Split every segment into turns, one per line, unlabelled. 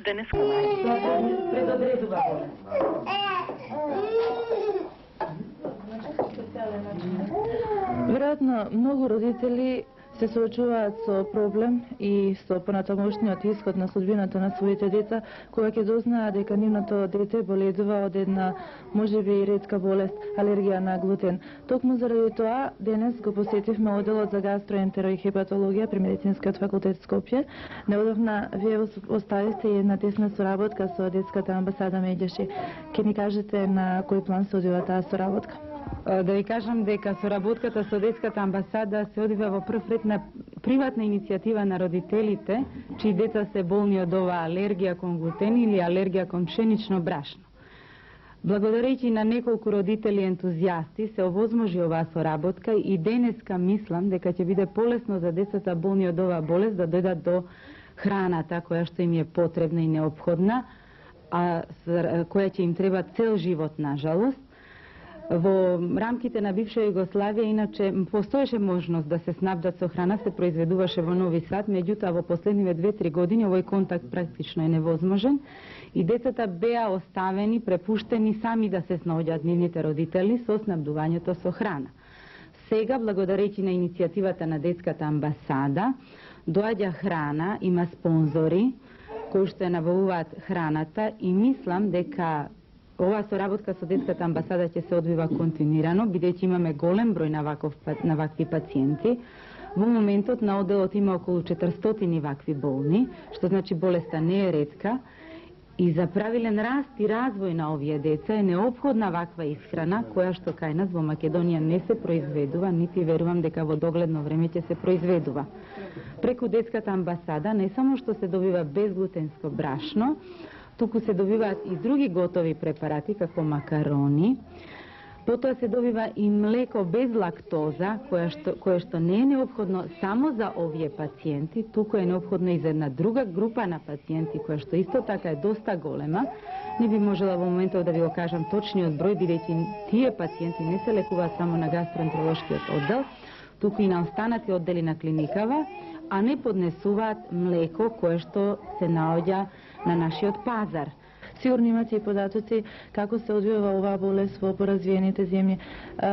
денеска.
Предодредува болест.
Веројатно, многу родители се соочуваат со проблем и со понатамошниот исход на судбината на своите деца, кога ќе дознаат дека нивното дете боледува од една, можеби и ретка болест, алергија на глутен. Токму заради тоа, денес го посетивме оделот за гастроентерохепатологија при Медицинскиот факултет Скопје. Неодамна вие оставивте една тесна соработка со детската амбасада Меѓаши. Ќе ни кажете на кој план се одвива таа соработка?
Да ви кажам дека соработката со детската амбасада се одвива во прв ред на приватна иницијатива на родителите, чии деца се болни од оваа алергија кон глутен или алергија кон пшенично брашно. Благодарејќи на неколку родители ентузијасти се овозможи оваа соработка и денеска мислам дека ќе биде полесно за децата болни од оваа болест да дојдат до храната која што им е потребна и неопходна, а која ќе им треба цел живот на жалост. Во рамките на бивша Југославија иначе постоеше можност да се снабдат со храна, се произведуваше во Нови Сад, меѓутоа во последниве 2-3 години овој контакт практично е невозможен и децата беа оставени, препуштени сами да се снаоѓаат нивните родители со снабдувањето со храна. Сега, благодарејќи на иницијативата на детската амбасада, доаѓа храна, има спонзори кои што ја набавуваат храната и мислам дека оваа соработка со детската амбасада ќе се одвива континуирано, бидејќи имаме голем број на вакви пациенти. Во моментот на оделот има околу 400 вакви болни, што значи болеста не е ретка. И за правилен раст и развој на овие деца е неопходна ваква исхрана, која што кај нас во Македонија не се произведува, нити верувам дека во догледно време ќе се произведува. Преку детската амбасада не само што се добива безглутенско брашно, туку се добиваат и други готови препарати, како макарони. Потоа се добива и млеко без лактоза, кое што не е неопходно само за овие пациенти, туку е неопходно и за една друга група на пациенти, која што исто така е доста голема. Не би можела во моментот да ви го кажам точниот број, бидејќи тие пациенти не се лекуваат само на гастроентеролошкиот оддел, туку и на останати оддели на клиникава, а не поднесуваат млеко кое што се наоѓа на нашиот пазар.
Сигурно имате и податоци како се одвива оваа болест во поразвиените земји.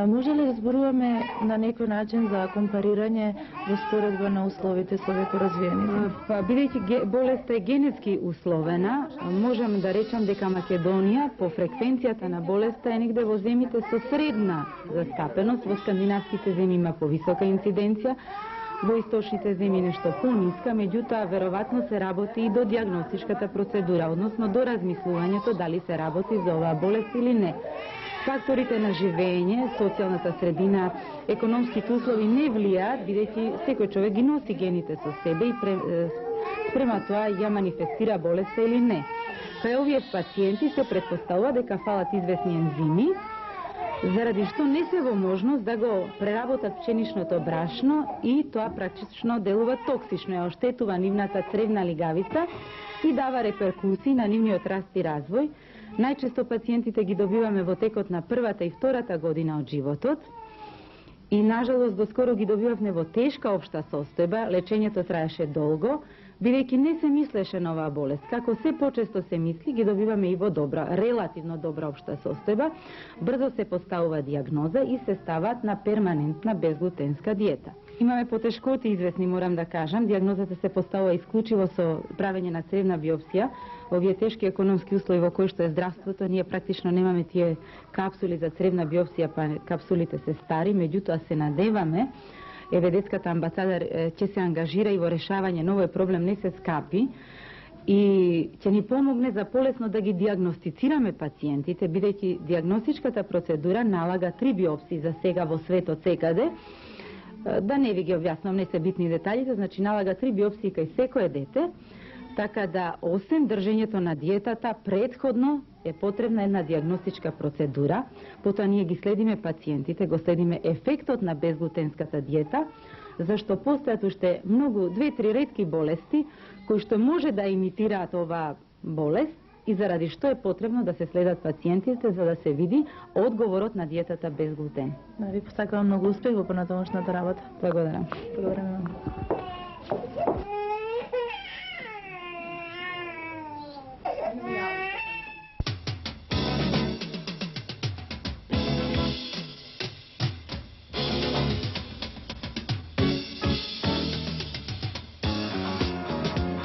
Може ли да зборуваме на некој начин за компарирање во споредба на условите со веќе развиените?
Па, бидејќи болеста е генетски условена, можам да речам дека Македонија по фреквенцијата на болеста е негде во земјите со средна застапеност, во скандинавските земји има повисока инциденција, во источните земји нешто пониска, меѓутоа веројатно се работи и до диагностичката процедура, односно до размислувањето дали се работи за оваа болест или не. Факторите на живење, социјалната средина, економските услови не влијаат, бидејќи секој човек ги носи гените со себе и спрема тоа ја манифестира болеста или не. Кај овие пациенти се претпоставува дека фалат известни ензими, заради што не се во можност да го преработат пшеничното брашно и тоа практично делува токсично, ја оштетува нивната цревна лигавица и дава реперкусии на нивниот раст и развој. Најчесто пациентите ги добиваме во текот на првата и втората година од животот и нажалост доскоро ги добивавме во тешка општа состојба, лечењето траеше долго, бидејќи не се мислеше на оваа болест. Како се почесто се мисли, ги добиваме и во добра, релативно добра општа состојба, брзо се поставува диагноза и се ставаат на перманентна безглутенска диета. Имаме потешкоти известни, морам да кажам, диагнозата се поставува исклучиво со правење на цревна биопсија. Овие тешки економски услови во кои што е здравството, ние практично немаме тие капсули за цревна биопсија, па капсулите се стари, меѓутоа се надеваме еве детската амбасада ќе се ангажира и во решавање на овој проблем, не се скапи и ќе ни помогне за полесно да ги диагностицираме пациентите, бидејќи диагностичката процедура налага 3 биопсии за сега во светот секаде. Да не ви ги објаснам, не се битни деталите, значи налага 3 биопсии кај секое дете, така да освен држењето на диетата, предходно е потребна една диагностичка процедура, потоа ние ги следиме пациентите, го следиме ефектот на безглутенската диета, зашто постојат уште многу 2-3 ретки болести кои што може да имитираат оваа болест и заради што е потребно да се следат пациентите за да се види одговорот на диетата без глутен.
Да, ви посакувам многу успех во понатамошната работа.
Благодарам.
Благодарам.